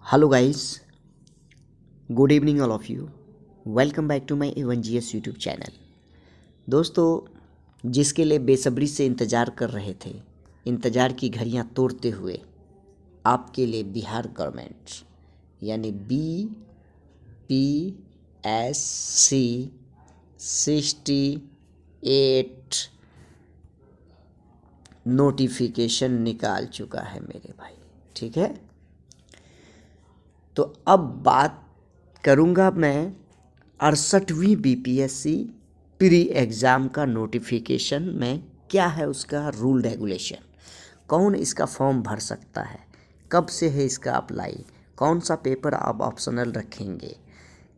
Hello guys, good evening all of you. Welcome back to my A1GS YouTube channel. दोस्तों, जिसके लिए बेसब्री से इंतज़ार कर रहे थे, इंतज़ार की घड़ियां तोड़ते हुए आपके लिए बिहार गवर्नमेंट यानी BPSC 68 नोटिफिकेशन निकाल चुका है मेरे भाई। ठीक है, तो अब बात करूंगा मैं 68वीं BPSC प्री एग्ज़ाम का नोटिफिकेशन में क्या है उसका रूल रेगुलेशन, कौन इसका फॉर्म भर सकता है, कब से है इसका अप्लाई, कौन सा पेपर आप ऑप्शनल रखेंगे,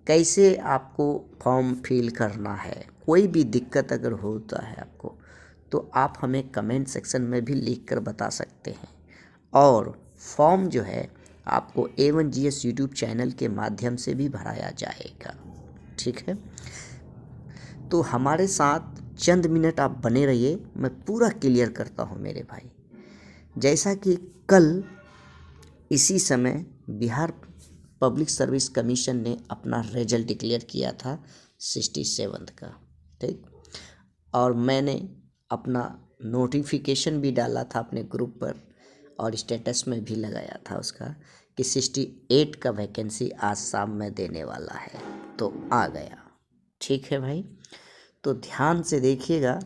कैसे आपको फॉर्म फिल करना है। कोई भी दिक्कत अगर होता है आपको तो आप हमें कमेंट सेक्शन में भी लिख कर बता सकते हैं। और फॉर्म जो है आपको A1GS यूट्यूब चैनल के माध्यम से भी भराया जाएगा। ठीक है, तो हमारे साथ चंद मिनट आप बने रहिए, मैं पूरा क्लियर करता हूँ मेरे भाई। जैसा कि कल इसी समय बिहार पब्लिक सर्विस कमीशन ने अपना रिजल्ट डिक्लेयर किया था 67 का। ठीक, और मैंने अपना नोटिफिकेशन भी डाला था अपने ग्रुप पर और स्टेटस में भी लगाया था उसका कि 68 का वैकेंसी आज शाम में देने वाला है, तो आ गया। ठीक है भाई, तो ध्यान से देखिएगा।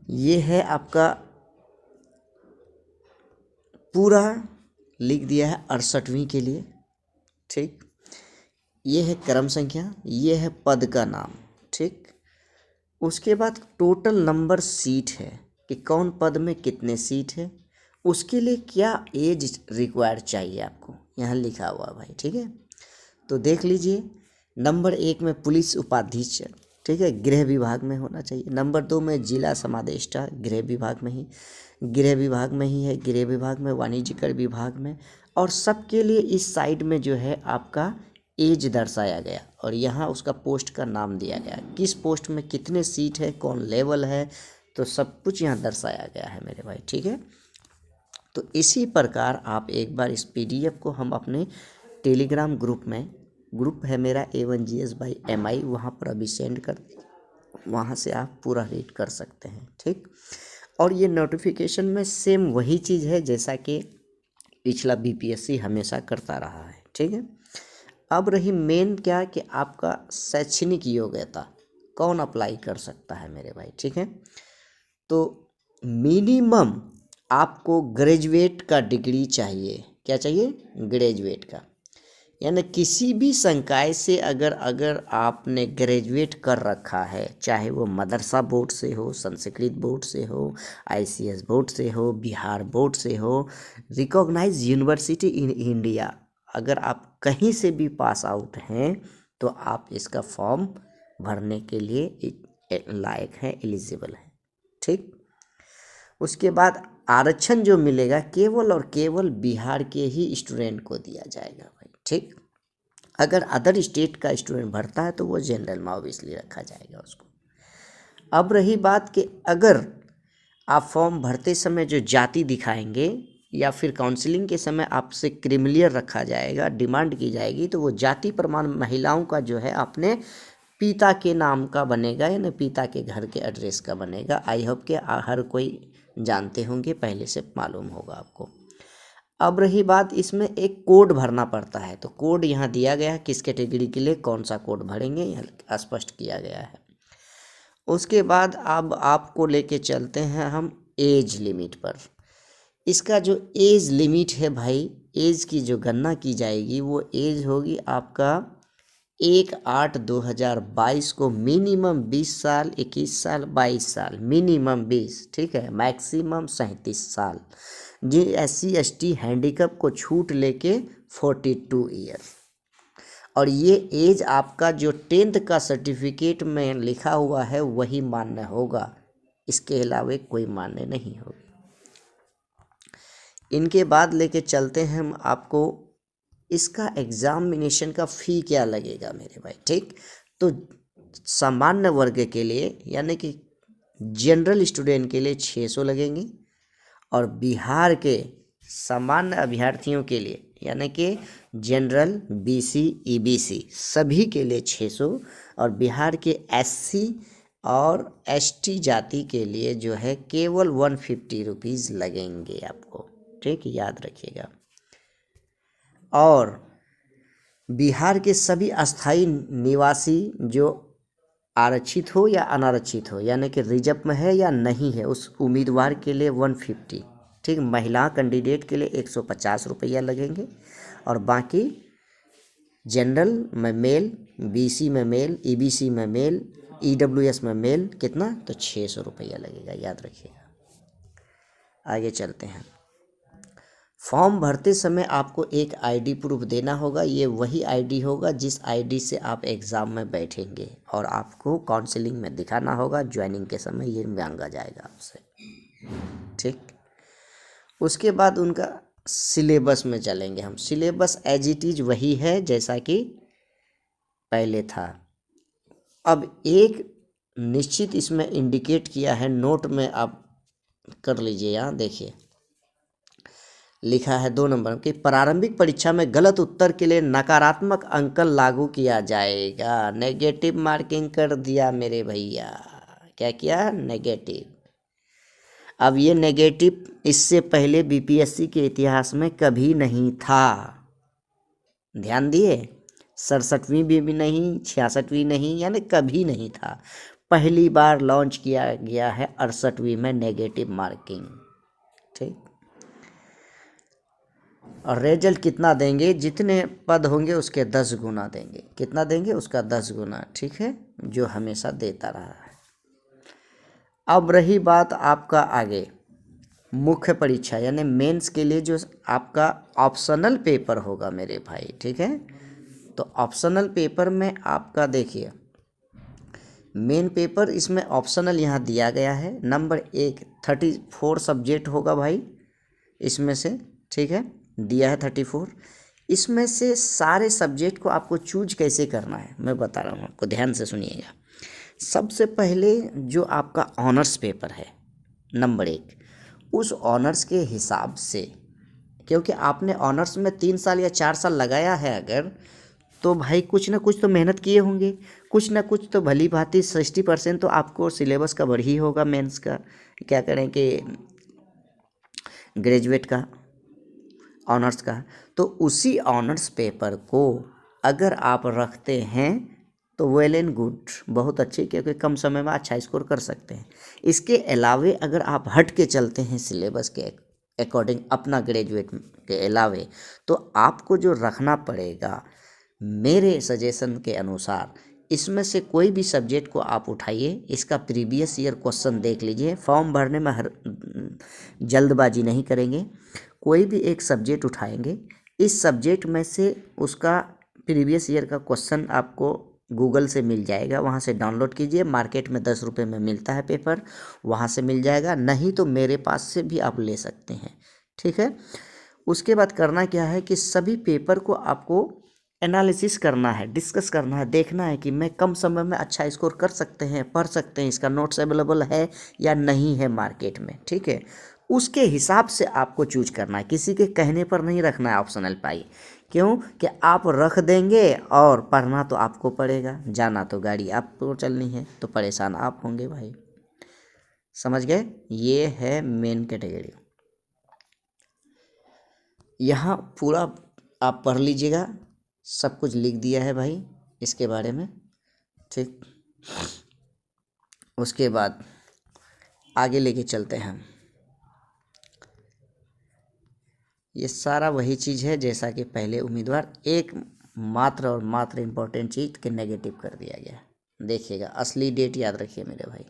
ये है आपका पूरा लिख दिया है 68वीं के लिए। ठीक, ये है क्रम संख्या, ये है पद का नाम। ठीक, उसके बाद टोटल नंबर सीट है कि कौन पद में कितने सीट है, उसके लिए क्या एज रिक्वायर चाहिए आपको, यहाँ लिखा हुआ भाई। ठीक है, तो देख लीजिए। नंबर 1 में पुलिस उपाधीक्षक, ठीक है, गृह विभाग में होना चाहिए। नंबर 2 में जिला समादेष्टा, गृह विभाग में ही है, गृह विभाग में, वाणिज्यकर विभाग में। और सबके लिए इस साइड में जो है आपका एज दर्शाया गया और यहाँ उसका पोस्ट का नाम दिया गया, किस पोस्ट में कितने सीट है, कौन लेवल है, तो सब कुछ यहाँ दर्शाया गया है मेरे भाई। ठीक है, तो इसी प्रकार आप एक बार इस PDF को हम अपने टेलीग्राम ग्रुप में, ग्रुप है मेरा A1GS/MI, वहाँ पर अभी सेंड कर, वहाँ से आप पूरा रीड कर सकते हैं। ठीक, और ये नोटिफिकेशन में सेम वही चीज़ है जैसा कि पिछला BPSC हमेशा करता रहा है। ठीक है, अब रही मेन क्या कि आपका शैक्षणिक योग्यता कौन अप्लाई कर सकता है मेरे भाई। ठीक है, तो मिनिमम आपको ग्रेजुएट का डिग्री चाहिए। क्या चाहिए? ग्रेजुएट का, यानी किसी भी संकाय से अगर आपने ग्रेजुएट कर रखा है, चाहे वो मदरसा बोर्ड से हो, संस्कृत बोर्ड से हो, ICS बोर्ड से हो, बिहार बोर्ड से हो, रिकॉग्नाइज यूनिवर्सिटी इन इंडिया, अगर आप कहीं से भी पास आउट हैं तो आप इसका फॉर्म भरने के लिए लायक हैं, एलिजिबल हैं। ठीक, उसके बाद आरक्षण जो मिलेगा केवल और केवल बिहार के ही स्टूडेंट को दिया जाएगा भाई। ठीक, अगर अदर स्टेट का स्टूडेंट भरता है तो वो जनरल में ऑब्वियसली रखा जाएगा उसको। अब रही बात कि अगर आप फॉर्म भरते समय जो जाति दिखाएंगे या फिर काउंसलिंग के समय आपसे क्रिमिलियर रखा जाएगा, डिमांड की जाएगी, तो वो जाति प्रमाण महिलाओं का जो है अपने पिता के नाम का बनेगा, यानी पिता के घर के एड्रेस का बनेगा। आई होप कि हर कोई जानते होंगे, पहले से मालूम होगा आपको। अब रही बात, इसमें एक कोड भरना पड़ता है, तो कोड यहाँ दिया गया है, किस कैटेगरी के लिए कौन सा कोड भरेंगे यहाँ स्पष्ट किया गया है। उसके बाद अब आपको लेके चलते हैं हम एज लिमिट पर। इसका जो एज लिमिट है भाई, एज की जो गणना की जाएगी वो एज होगी आपका 1/8/2022 को मिनिमम 20 साल, 21 साल, 22 साल, मिनिमम 20। ठीक है, मैक्सिमम 37 साल। जी SC/ST हैंडीकैप को छूट लेके 42 ईयर। और ये एज आपका जो 10th का सर्टिफिकेट में लिखा हुआ है वही मान्य होगा, इसके अलावा कोई मान्य नहीं होगा। इनके बाद लेके चलते हैं हम आपको इसका एग्जामिनेशन का फ़ी क्या लगेगा मेरे भाई। ठीक, तो सामान्य वर्ग के लिए यानी कि जनरल स्टूडेंट के लिए 600 लगेंगे और बिहार के सामान्य अभ्यर्थियों के लिए यानी कि जनरल, बीसी, ईबीसी सभी के लिए 600 और बिहार के एससी और एसटी जाति के लिए जो है केवल 150 रुपीज़ लगेंगे आपको, ठीक, याद रखिएगा। और बिहार के सभी अस्थाई निवासी जो आरक्षित हो या अनारक्षित हो यानी कि रिजर्व में है या नहीं है, उस उम्मीदवार के लिए 150, ठीक। महिला कैंडिडेट के लिए 150 रुपया लगेंगे और बाकी जनरल में मेल, बीसी में मेल, ईबीसी में मेल, ईडब्ल्यूएस में मेल कितना, तो 600 रुपया लगेगा, याद रखिएगा। आगे चलते हैं। फॉर्म भरते समय आपको एक आईडी प्रूफ देना होगा। ये वही आईडी होगा जिस आईडी से आप एग्ज़ाम में बैठेंगे और आपको काउंसलिंग में दिखाना होगा। ज्वाइनिंग के समय ये मांगा जाएगा आपसे, ठीक। उसके बाद उनका सिलेबस में चलेंगे हम। सिलेबस एज इट इज़ वही है जैसा कि पहले था। अब एक निश्चित इसमें इंडिकेट किया है, नोट में आप कर लीजिए। यहाँ देखिए लिखा है 2 नंबर कि प्रारंभिक परीक्षा में गलत उत्तर के लिए नकारात्मक अंकन लागू किया जाएगा। नेगेटिव मार्किंग कर दिया मेरे भैया। क्या किया, नेगेटिव। अब ये नेगेटिव इससे पहले बीपीएससी के इतिहास में कभी नहीं था, ध्यान दिए। 67वीं भी नहीं, 66वीं नहीं, यानी कभी नहीं था। पहली बार लॉन्च किया गया है 68वीं में नेगेटिव मार्किंग, ठीक। और रिजल्ट कितना देंगे, जितने पद होंगे उसके 10 गुना देंगे। कितना देंगे, उसका 10 गुना, ठीक है, जो हमेशा देता रहा है। अब रही बात आपका आगे मुख्य परीक्षा यानी मेंस के लिए जो आपका ऑप्शनल पेपर होगा मेरे भाई, ठीक है। तो ऑप्शनल पेपर में आपका देखिए मेन पेपर, इसमें ऑप्शनल यहाँ दिया गया है। नंबर 1 34 सब्जेक्ट होगा भाई इसमें से, ठीक है, दिया है 34। इसमें से सारे सब्जेक्ट को आपको चूज कैसे करना है मैं बता रहा हूँ आपको, ध्यान से सुनिएगा। सबसे पहले जो आपका ऑनर्स पेपर है नंबर 1, उस ऑनर्स के हिसाब से, क्योंकि आपने ऑनर्स में 3 साल या 4 साल लगाया है अगर, तो भाई कुछ ना कुछ तो मेहनत किए होंगे, कुछ ना कुछ तो भली भांति 60% तो आपको सिलेबस कवर ही होगा मेंस का, क्या करें कि ग्रेजुएट का, ऑनर्स का। तो उसी ऑनर्स पेपर को अगर आप रखते हैं तो वेल एंड गुड, बहुत अच्छी, क्योंकि कम समय में अच्छा स्कोर कर सकते हैं। इसके अलावे अगर आप हट के चलते हैं सिलेबस के अकॉर्डिंग अपना ग्रेजुएट के अलावे, तो आपको जो रखना पड़ेगा मेरे सजेशन के अनुसार, इसमें से कोई भी सब्जेक्ट को आप उठाइए, इसका प्रीवियस ईयर क्वेश्चन देख लीजिए। फॉर्म भरने में जल्दबाजी नहीं करेंगे, कोई भी एक सब्जेक्ट उठाएंगे, इस सब्जेक्ट में से उसका प्रीवियस ईयर का क्वेश्चन आपको गूगल से मिल जाएगा, वहाँ से डाउनलोड कीजिए। मार्केट में 10 रुपये में मिलता है पेपर, वहाँ से मिल जाएगा, नहीं तो मेरे पास से भी आप ले सकते हैं, ठीक है। उसके बाद करना क्या है कि सभी पेपर को आपको एनालिसिस करना है, डिस्कस करना है, देखना है कि मैं कम समय में अच्छा स्कोर कर सकते हैं, पढ़ सकते हैं, इसका नोट्स अवेलेबल है या नहीं है मार्केट में, ठीक है। उसके हिसाब से आपको चूज करना है, किसी के कहने पर नहीं रखना है ऑप्शनल पाई। क्यों कि आप रख देंगे और पढ़ना तो आपको पड़ेगा, जाना तो गाड़ी आपको चलनी है, तो परेशान आप होंगे भाई, समझ गए। ये है मेन कैटेगरी। यहाँ पूरा आप पढ़ लीजिएगा, सब कुछ लिख दिया है भाई इसके बारे में, ठीक। उसके बाद आगे लेके चलते हैं। ये सारा वही चीज़ है जैसा कि पहले उम्मीदवार, एक मात्र और मात्र इम्पोर्टेंट चीज़ के नेगेटिव कर दिया गया। देखिएगा असली डेट याद रखिए मेरे भाई।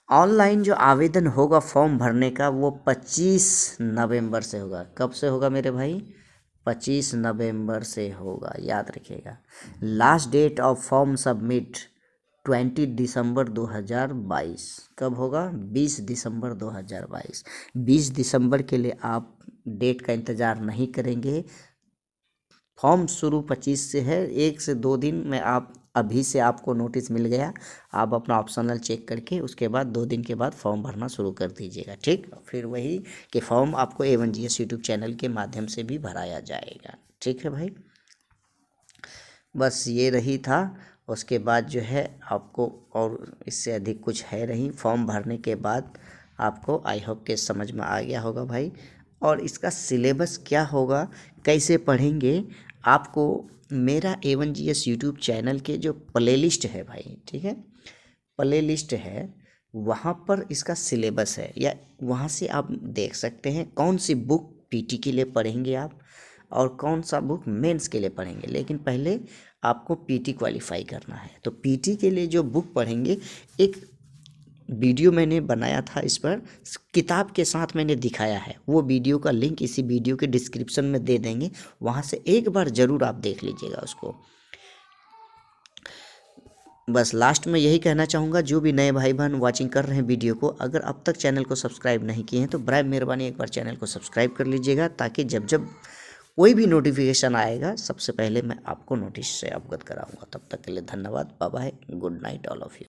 ऑनलाइन जो आवेदन होगा फॉर्म भरने का वो 25 नवंबर से होगा। कब से होगा मेरे भाई, 25 नवंबर से होगा, याद रखिएगा। Last date of form submit 20 दिसंबर 2022। कब होगा, 20 दिसंबर 2022। 20 दिसंबर के लिए आप डेट का इंतज़ार नहीं करेंगे। फॉर्म शुरू 25 से है, 1 से 2 दिन में आप अभी से आपको नोटिस मिल गया, आप अपना ऑप्शनल चेक करके उसके बाद 2 दिन के बाद फॉर्म भरना शुरू कर दीजिएगा। ठीक, फिर वही कि फॉर्म आपको A1GS यूट्यूब चैनल के माध्यम से भी भराया जाएगा। ठीक है भाई, बस ये रही था। उसके बाद जो है आपको और इससे अधिक कुछ है नहीं। फॉर्म भरने के बाद आपको आई होप के समझ में आ गया होगा भाई। और इसका सिलेबस क्या होगा, कैसे पढ़ेंगे, आपको मेरा A1GS यूट्यूब चैनल के जो प्लेलिस्ट है भाई, ठीक है, प्लेलिस्ट है, वहाँ पर इसका सिलेबस है, या वहाँ से आप देख सकते हैं कौन सी बुक पीटी के लिए पढ़ेंगे आप और कौन सा बुक मेंस के लिए पढ़ेंगे। लेकिन पहले आपको पीटी क्वालिफाई करना है, तो पीटी के लिए जो बुक पढ़ेंगे, एक वीडियो मैंने बनाया था इस पर, किताब के साथ मैंने दिखाया है, वो वीडियो का लिंक इसी वीडियो के डिस्क्रिप्शन में दे देंगे, वहाँ से एक बार ज़रूर आप देख लीजिएगा उसको। बस लास्ट में यही कहना चाहूँगा, जो भी नए भाई बहन वाचिंग कर रहे हैं वीडियो को, अगर अब तक चैनल को सब्सक्राइब नहीं किए हैं तो बराए मेहरबानी एक बार चैनल को सब्सक्राइब कर लीजिएगा, ताकि जब जब कोई भी नोटिफिकेशन आएगा सबसे पहले मैं आपको नोटिस से अवगत कराऊंगा। तब तक के लिए धन्यवाद, bye bye, good night all of you.